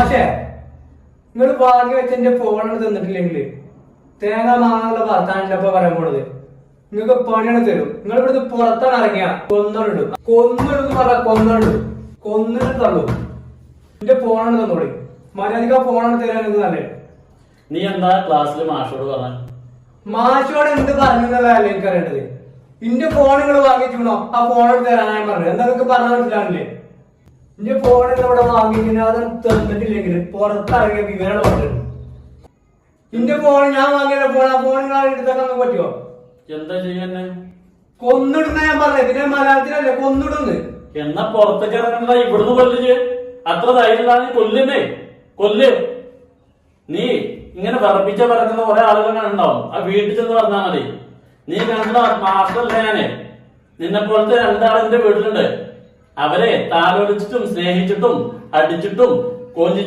പക്ഷേ നിങ്ങൾ വാങ്ങി വെച്ചെന്റെ ഫോൺ തന്നിട്ടില്ലെങ്കിൽ തേങ്ങ മാങ്ങുള്ള വർത്താനല്ല ഇപ്പൊ പറയാൻ പോണത്. നിങ്ങൾക്ക് പണിയാണ് തരും. നിങ്ങൾ ഇവിടുന്ന് പുറത്താണ് ഇറങ്ങിയ കൊന്നിടും കൊന്നിട്ടുള്ളൂ. എന്റെ ഫോണാണ് തന്നോളി. മര്യാദക്ക് ഫോണാണ് തരാൻ നിങ്ങൾക്ക് നല്ലത്. നീ എന്താ ക്ലാസ്സിൽ മാഷോട് പറഞ്ഞ? മാഷോട് എന്ത് പറഞ്ഞതല്ല എനിക്ക് അറിയേണ്ടത്. എന്റെ ഫോൺ നിങ്ങൾ വാങ്ങിക്കണോ ആ ഫോൺ തരാനായി പറഞ്ഞത്. എന്താ നിങ്ങൾക്ക് പറഞ്ഞാൽ മനസ്സിലാവില്ലേ? എന്റെ ഫോൺ നിങ്ങൾ ഇവിടെ വാങ്ങിക്കുന്ന അത് തന്നിട്ടില്ലെങ്കിൽ പുറത്തിറങ്ങിയ വിവരം പറഞ്ഞത്. എന്റെ ഫോൺ ഞാൻ വാങ്ങിയ ഫോൺ ആ ഫോൺ നിങ്ങൾ എടുത്താൽ പറ്റുമോ? എന്താ ചെയ്യുന്നെ? കൊന്നിടുന്ന ഞാൻ പറഞ്ഞത്. ഇതിനെ മലയാളത്തിലല്ലേ കൊന്നിടുന്ന്. എന്നാ പുറത്തേക്ക് ഇറങ്ങണ്ട, ഇവിടുന്ന് കൊല്ലിച്ച്. അത്ര ധൈര്യമാണ് കൊല്ലുന്നേ, കൊല്ല്. നീ ഇങ്ങനെ വിറപ്പിച്ച പറയുന്ന കുറെ ആളുകൾ ഉണ്ടാവും. ആ വീട്ടിൽ ചെന്ന് പറഞ്ഞാൽ മതി. നീ കണ്ട മാസ്റ്ററല്ല ഞാന്. നിന്നെ പോലത്തെ രണ്ടാളെന്റെ വീട്ടിലുണ്ട്. അവരെ താലോലിച്ചിട്ടും സ്നേഹിച്ചിട്ടും അടിച്ചിട്ടും കൊഞ്ചി